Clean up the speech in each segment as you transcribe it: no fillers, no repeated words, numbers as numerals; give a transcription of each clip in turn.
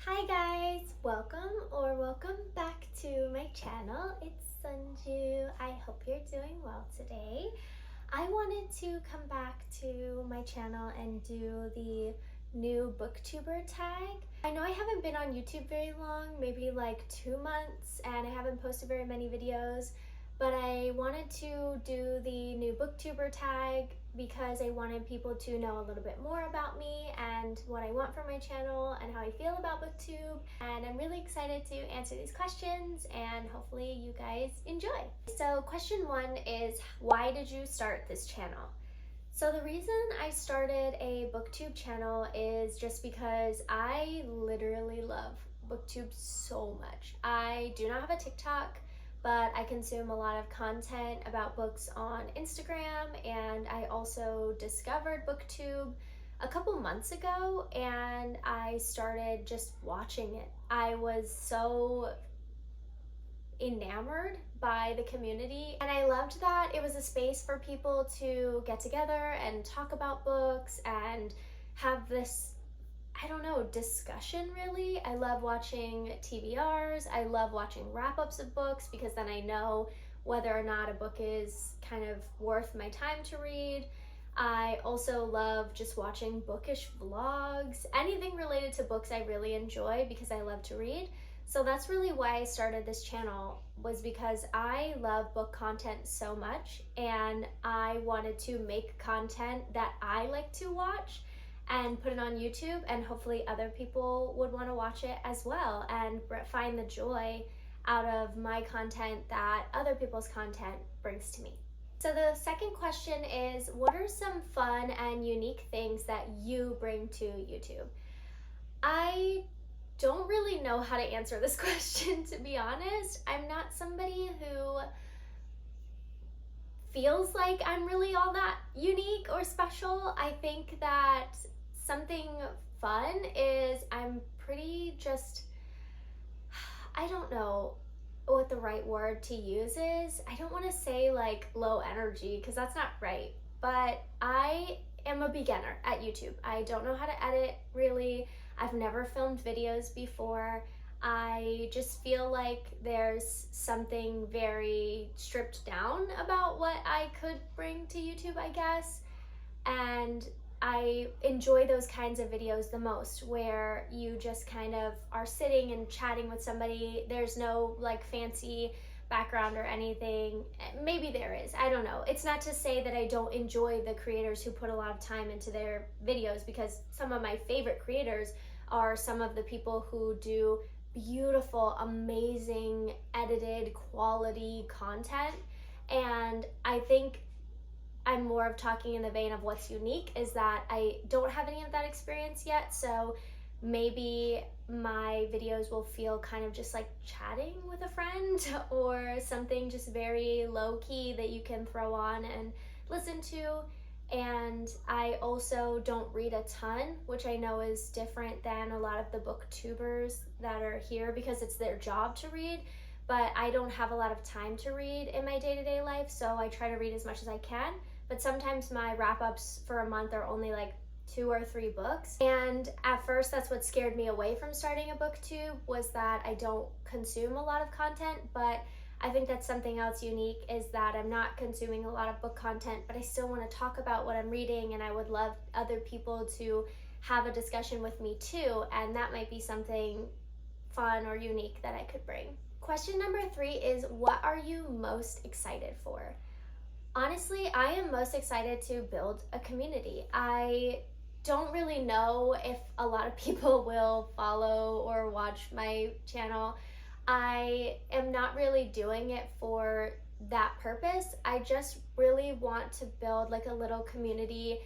Hi guys, welcome back to my channel. It's Sunju. I hope you're doing well today. I wanted to come back to my channel and do the new booktuber tag. I know I haven't been on YouTube very long, maybe like 2 months, and I haven't posted very many videos, but I wanted to do the new booktuber tag because I wanted people to know a little bit more about me and what I want from my channel and how I feel about booktube. And I'm really excited to answer these questions and hopefully you guys enjoy. So question 1 is, why did you start this channel? So the reason I started a booktube channel is just because I literally love booktube so much. I do not have a TikTok, but I consume a lot of content about books on Instagram, and I also discovered booktube a couple months ago and I started just watching it. I was so enamored by the community, and I loved that it was a space for people to get together and talk about books and have this, I don't know, discussion really. I love watching TBRs. I love watching wrap-ups of books because then I know whether or not a book is kind of worth my time to read. I also love just watching bookish vlogs. Anything related to books I really enjoy because I love to read. So that's really why I started this channel, was because I love book content so much and I wanted to make content that I like to watch and put it on YouTube, and hopefully other people would want to watch it as well and find the joy out of my content that other people's content brings to me. So the second question is, what are some fun and unique things that you bring to YouTube? I don't really know how to answer this question, to be honest. I'm not somebody who feels like I'm really all that unique or special. I think that something fun is I'm pretty just, I don't know what the right word to use is. I don't want to say like low energy because that's not right, but I am a beginner at YouTube. I don't know how to edit really. I've never filmed videos before. I just feel like there's something very stripped down about what I could bring to YouTube, I guess. And I enjoy those kinds of videos the most, where you just kind of are sitting and chatting with somebody. There's no like fancy background or anything. Maybe there is, I don't know. It's not to say that I don't enjoy the creators who put a lot of time into their videos, because some of my favorite creators are some of the people who do beautiful, amazing, edited, quality content. And I think I'm more of talking in the vein of what's unique is that I don't have any of that experience yet, so maybe my videos will feel kind of just like chatting with a friend or something just very low-key that you can throw on and listen to. And I also don't read a ton, which I know is different than a lot of the booktubers that are here because it's their job to read, but I don't have a lot of time to read in my day-to-day life, so I try to read as much as I can. But sometimes my wrap-ups for a month are only like 2 or 3 books. And at first that's what scared me away from starting a booktube, was that I don't consume a lot of content. But I think that's something else unique, is that I'm not consuming a lot of book content, but I still want to talk about what I'm reading, and I would love other people to have a discussion with me too, and that might be something fun or unique that I could bring. Question number 3 is, what are you most excited for? Honestly, I am most excited to build a community. I don't really know if a lot of people will follow or watch my channel. I am not really doing it for that purpose. I just really want to build like a little community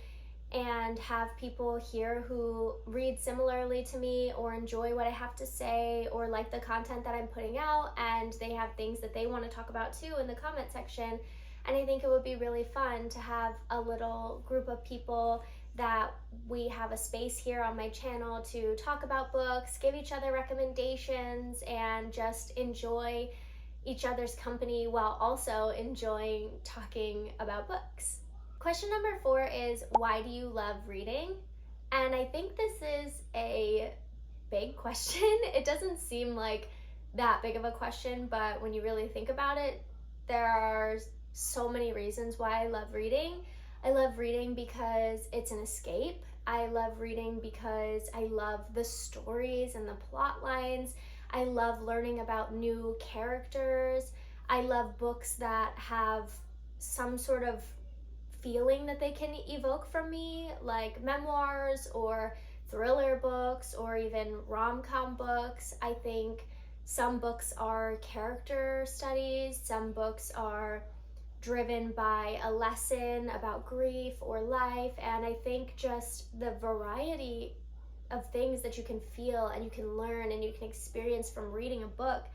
and have people here who read similarly to me or enjoy what I have to say or like the content that I'm putting out, and they have things that they want to talk about too in the comment section. And I think it would be really fun to have a little group of people that we have a space here on my channel to talk about books, give each other recommendations, and just enjoy each other's company while also enjoying talking about books. Question number 4 is, why do you love reading? And I think this is a big question. It doesn't seem like that big of a question, but when you really think about it, there are so many reasons why I love reading. I love reading because it's an escape. I love reading because I love the stories and the plot lines. I love learning about new characters. I love books that have some sort of feeling that they can evoke from me, like memoirs or thriller books or even rom-com books. I think some books are character studies, some books are driven by a lesson about grief or life, and I think just the variety of things that you can feel and you can learn and you can experience from reading a book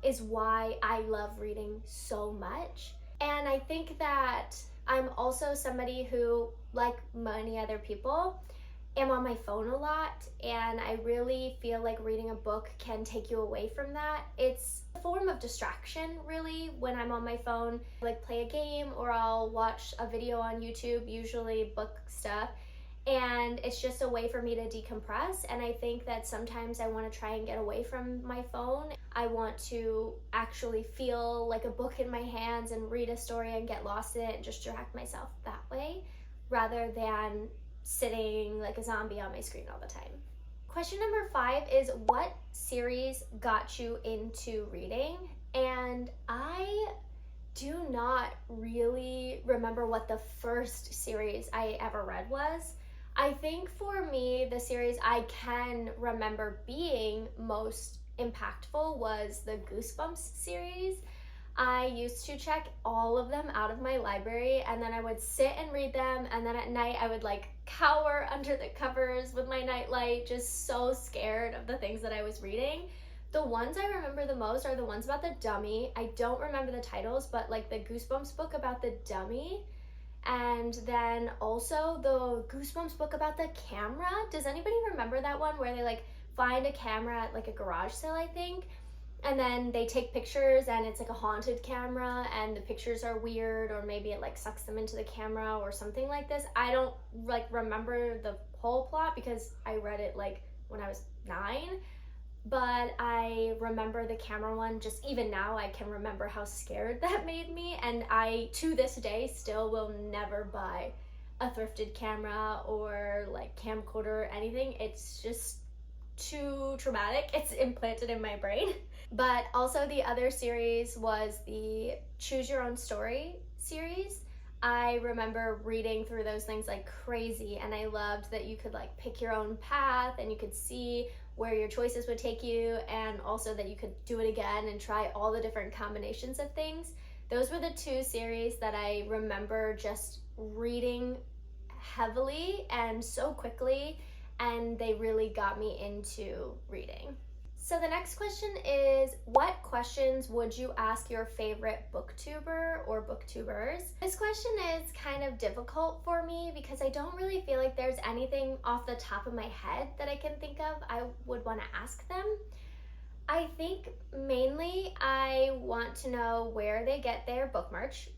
is why I love reading so much. And I think that I'm also somebody who, like many other people, am on my phone a lot, and I really feel like reading a book can take you away from that. It's a form of distraction, really, when I'm on my phone. Like play a game or I'll watch a video on YouTube, usually book stuff, and it's just a way for me to decompress. And I think that sometimes I want to try and get away from my phone. I want to actually feel like a book in my hands and read a story and get lost in it and just distract myself that way, rather than sitting like a zombie on my screen all the time. Question number 5 is, what series got you into reading? And I do not really remember what the first series I ever read was. I think for me, the series I can remember being most impactful was the Goosebumps series. I used to check all of them out of my library, and then I would sit and read them, and then at night I would like cower under the covers with my nightlight, just so scared of the things that I was reading. The ones I remember the most are the ones about the dummy. I don't remember the titles, but like the Goosebumps book about the dummy, and then also the Goosebumps book about the camera. Does anybody remember that one where they like find a camera at like a garage sale, I think? And then they take pictures and it's like a haunted camera and the pictures are weird, or maybe it like sucks them into the camera or something like this. I don't like remember the whole plot because I read it like when I was 9, but I remember the camera one. Just even now I can remember how scared that made me, and I to this day still will never buy a thrifted camera or like camcorder or anything. It's just too traumatic. It's implanted in my brain. But also the other series was the Choose Your Own Story series. I remember reading through those things like crazy, and I loved that you could like pick your own path and you could see where your choices would take you, and also that you could do it again and try all the different combinations of things. Those were the 2 series that I remember just reading heavily and so quickly, and they really got me into reading. So the next question is, what questions would you ask your favorite booktuber or booktubers? This question is kind of difficult for me because I don't really feel like there's anything off the top of my head that I can think of I would want to ask them. I think mainly I want to know where they get their book merch.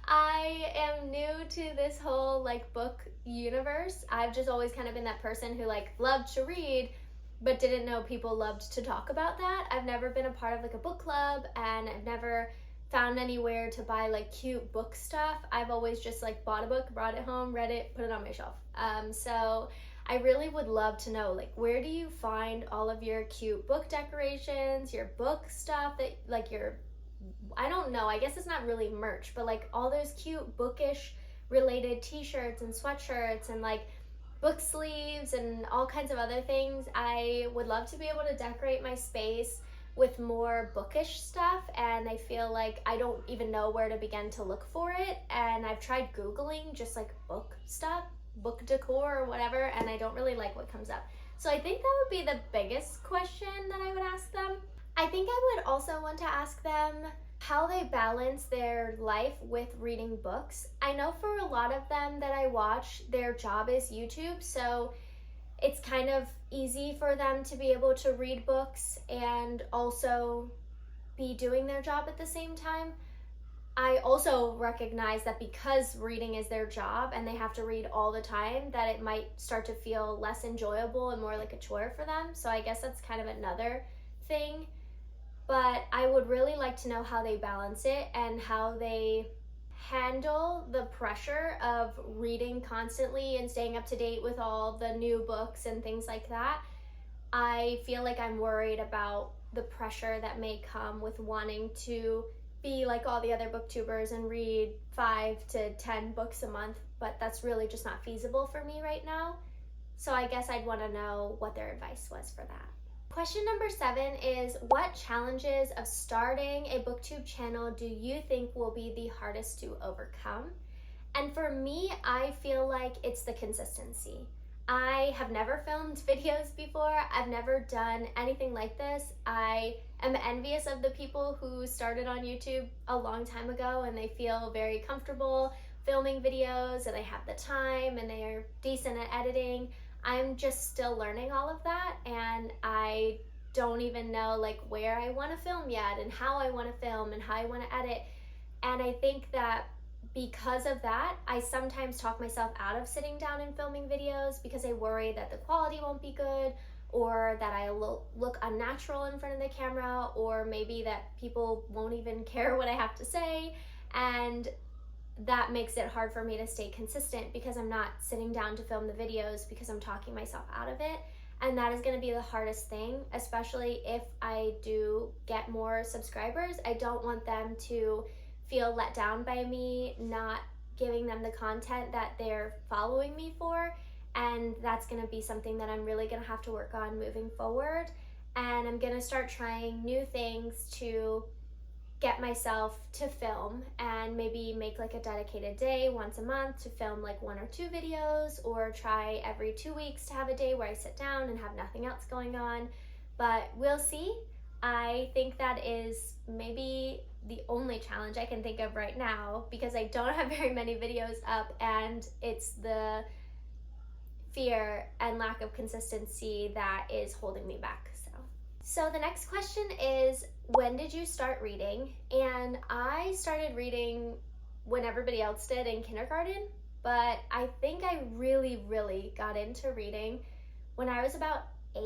I am new to this whole like book universe. I've just always kind of been that person who like loved to read but didn't know people loved to talk about that. I've never been a part of like a book club, and I've never found anywhere to buy like cute book stuff. I've always just like bought a book, brought it home, read it, put it on my shelf. So I really would love to know, like, where do you find all of your cute book decorations, your book stuff that like your, I don't know, I guess it's not really merch, but like all those cute bookish related t-shirts and sweatshirts and like book sleeves and all kinds of other things. I would love to be able to decorate my space with more bookish stuff, and I feel like I don't even know where to begin to look for it. And I've tried Googling just like book stuff, book decor or whatever, and I don't really like what comes up. So I think that would be the biggest question that I would ask them. I think I would also want to ask them how they balance their life with reading books. I know for a lot of them that I watch, their job is YouTube, so it's kind of easy for them to be able to read books and also be doing their job at the same time. I also recognize that because reading is their job and they have to read all the time, that it might start to feel less enjoyable and more like a chore for them. So I guess that's kind of another thing. But I would really like to know how they balance it and how they handle the pressure of reading constantly and staying up to date with all the new books and things like that. I feel like I'm worried about the pressure that may come with wanting to be like all the other booktubers and read 5 to 10 books a month, but that's really just not feasible for me right now. So I guess I'd want to know what their advice was for that. Question number 7 is, what challenges of starting a booktube channel do you think will be the hardest to overcome? And for me, I feel like it's the consistency. I have never filmed videos before. I've never done anything like this. I am envious of the people who started on YouTube a long time ago and they feel very comfortable filming videos and they have the time and they are decent at editing. I'm just still learning all of that, and I don't even know like where I want to film yet and how I want to film and how I want to edit. And I think that because of that, I sometimes talk myself out of sitting down and filming videos because I worry that the quality won't be good, or that I look unnatural in front of the camera, or maybe that people won't even care what I have to say. And that makes it hard for me to stay consistent because I'm not sitting down to film the videos because I'm talking myself out of it. And that is going to be the hardest thing, especially if I do get more subscribers. I don't want them to feel let down by me not giving them the content that they're following me for. And that's going to be something that I'm really going to have to work on moving forward. And I'm going to start trying new things to get myself to film and maybe make like a dedicated day once a month to film like 1 or 2 videos, or try every 2 weeks to have a day where I sit down and have nothing else going on. But we'll see. I think that is maybe the only challenge I can think of right now because I don't have very many videos up, and it's the fear and lack of consistency that is holding me back. So the next question is, when did you start reading? And I started reading when everybody else did in kindergarten, but I think I really got into reading when I was about 8.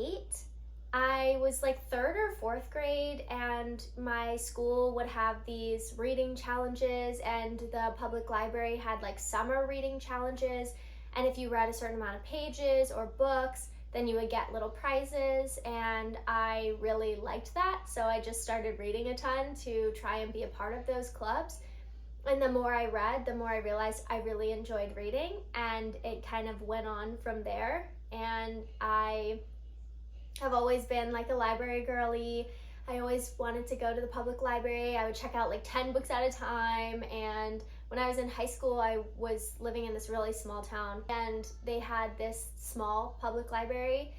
I was like 3rd or 4th grade, and my school would have these reading challenges, and the public library had like summer reading challenges, and if you read a certain amount of pages or books, then you would get little prizes, and I really liked that. So I just started reading a ton to try and be a part of those clubs. And the more I read, the more I realized I really enjoyed reading, and it kind of went on from there. And I have always been like a library girly. I always wanted to go to the public library. I would check out like 10 books at a time. And when I was in high school, I was living in this really small town, and they had this small public library,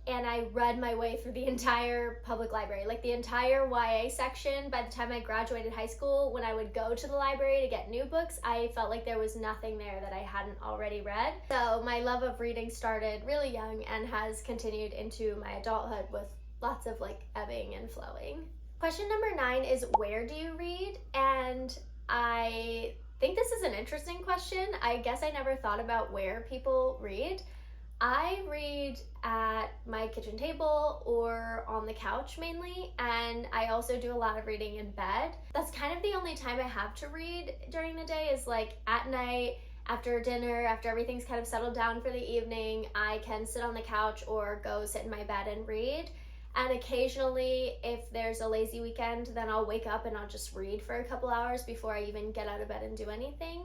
and I read my way through the entire public library, like the entire YA section. By the time I graduated high school, when I would go to the library to get new books, I felt like there was nothing there that I hadn't already read. So my love of reading started really young and has continued into my adulthood with lots of like ebbing and flowing. Question number 9 is, where do you read? And I think this is an interesting question. I guess I never thought about where people read. I read at my kitchen table or on the couch mainly, and I also do a lot of reading in bed. That's kind of the only time I have to read during the day, is like at night, after dinner, after everything's kind of settled down for the evening. I can sit on the couch or go sit in my bed and read. And occasionally, if there's a lazy weekend, then I'll wake up and I'll just read for a couple hours before I even get out of bed and do anything.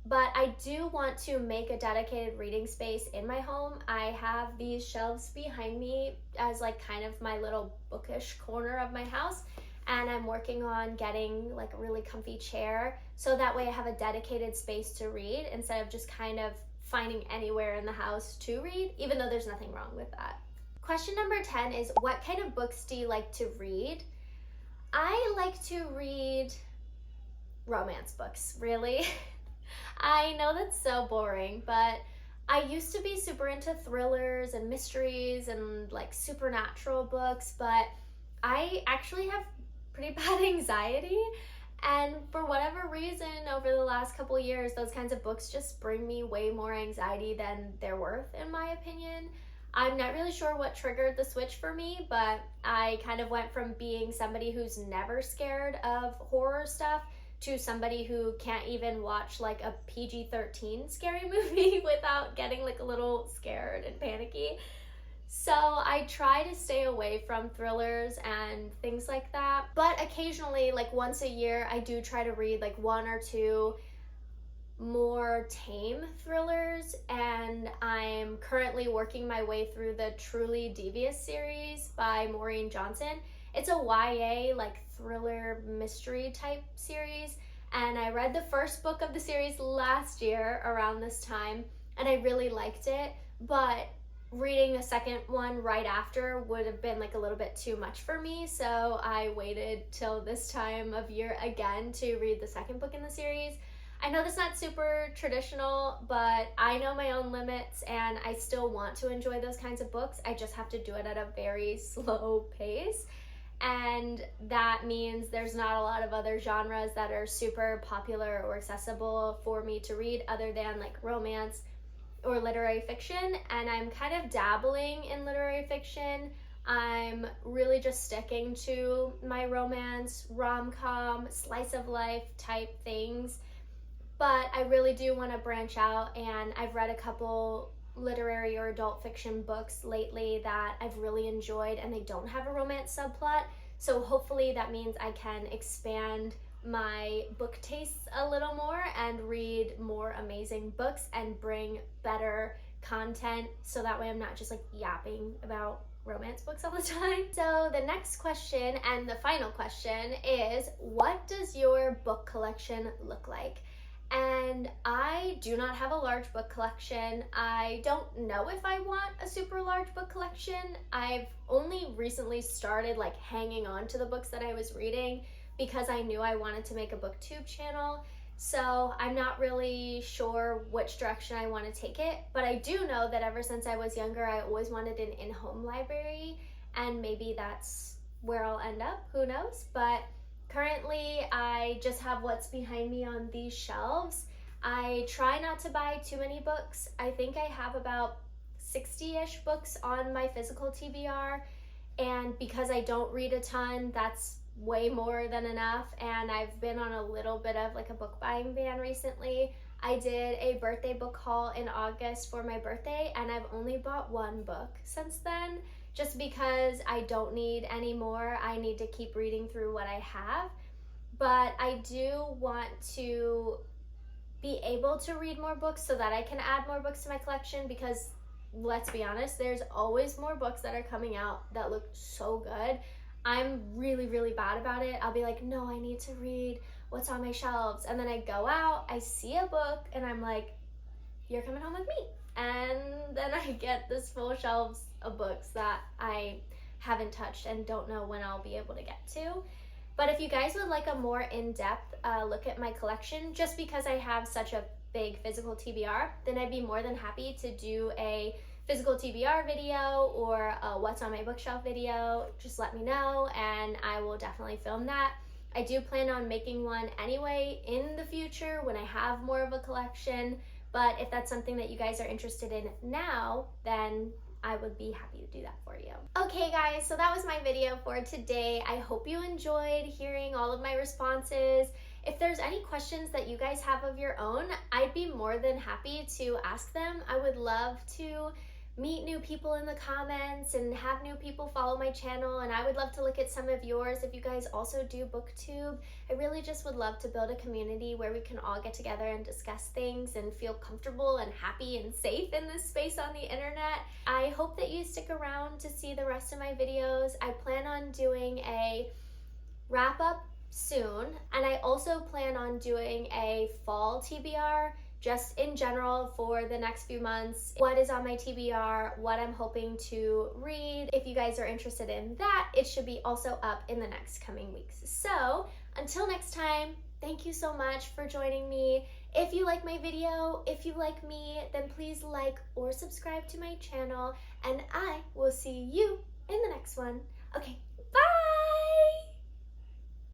But I do want to make a dedicated reading space in my home. I have these shelves behind me as like kind of my little bookish corner of my house, and I'm working on getting like a really comfy chair so that way I have a dedicated space to read instead of just kind of finding anywhere in the house to read, even though there's nothing wrong with that. Question number 10 is, what kind of books do you like to read? I like to read romance books, really. I know that's so boring, but I used to be super into thrillers and mysteries and like supernatural books, but I actually have pretty bad anxiety, And for whatever reason, over the last couple years, those kinds of books just bring me way more anxiety than they're worth, in my opinion. I'm not really sure what triggered the switch for me, but I kind of went from being somebody who's never scared of horror stuff to somebody who can't even watch like a PG-13 scary movie without getting like a little scared and panicky. So I try to stay away from thrillers and things like that. But occasionally, like once a year, I do try to read like one or two more tame thrillers, and I'm currently working my way through the Truly Devious series by Maureen Johnson. It's a YA like thriller mystery type series, and I read the first book of the series last year around this time, and I really liked it, but reading the second one right after would have been like a little bit too much for me, so I waited till this time of year again to read the second book in the series. I know that's not super traditional, but I know my own limits and I still want to enjoy those kinds of books. I just have to do it at a very slow pace. And that means there's not a lot of other genres that are super popular or accessible for me to read other than like romance or literary fiction. And I'm kind of dabbling in literary fiction. I'm really just sticking to my romance, rom-com, slice of life type things. But I really do want to branch out, and I've read a couple literary or adult fiction books lately that I've really enjoyed, and they don't have a romance subplot. So hopefully that means I can expand my book tastes a little more and read more amazing books and bring better content, so that way I'm not just like yapping about romance books all the time. So the next question and the final question is, what does your book collection look like? And I do not have a large book collection. I don't know if I want a super large book collection. I've only recently started like hanging on to the books that I was reading because I knew I wanted to make a booktube channel. So I'm not really sure which direction I want to take it, but I do know that ever since I was younger, I always wanted an in-home library, and maybe that's where I'll end up, who knows? But currently, I just have what's behind me on these shelves. I try not to buy too many books. I think I have about 60-ish books on my physical TBR, and because I don't read a ton, that's way more than enough. And I've been on a little bit of like a book buying ban recently. I did a birthday book haul in August for my birthday, and I've only bought one book since then, just because I don't need any more. I need to keep reading through what I have. But I do want to be able to read more books so that I can add more books to my collection, because let's be honest, there's always more books that are coming out that look so good. I'm really, really bad about it. I'll be like, no, I need to read what's on my shelves. And then I go out, I see a book, and I'm like, you're coming home with me. And then I get this full shelves of books that I haven't touched and don't know when I'll be able to get to. But if you guys would like a more in-depth look at my collection, just because I have such a big physical TBR, then I'd be more than happy to do a physical TBR video or a what's on my bookshelf video. Just let me know and I will definitely film that. I do plan on making one anyway in the future when I have more of a collection. But if that's something that you guys are interested in now, then I would be happy to do that for you. Okay guys, so that was my video for today. I hope you enjoyed hearing all of my responses. If there's any questions that you guys have of your own, I'd be more than happy to ask them. I would love to meet new people in the comments and have new people follow my channel, and I would love to look at some of yours if you guys also do booktube. I really just would love to build a community where we can all get together and discuss things and feel comfortable and happy and safe in this space on the internet. I hope that you stick around to see the rest of my videos. I plan on doing a wrap up soon, and I also plan on doing a fall TBR just in general for the next few months. What is on my TBR, what I'm hoping to read. If you guys are interested in that, it should be also up in the next coming weeks. So until next time, thank you so much for joining me. If you like my video, if you like me, then please like or subscribe to my channel, and I will see you in the next one. Okay,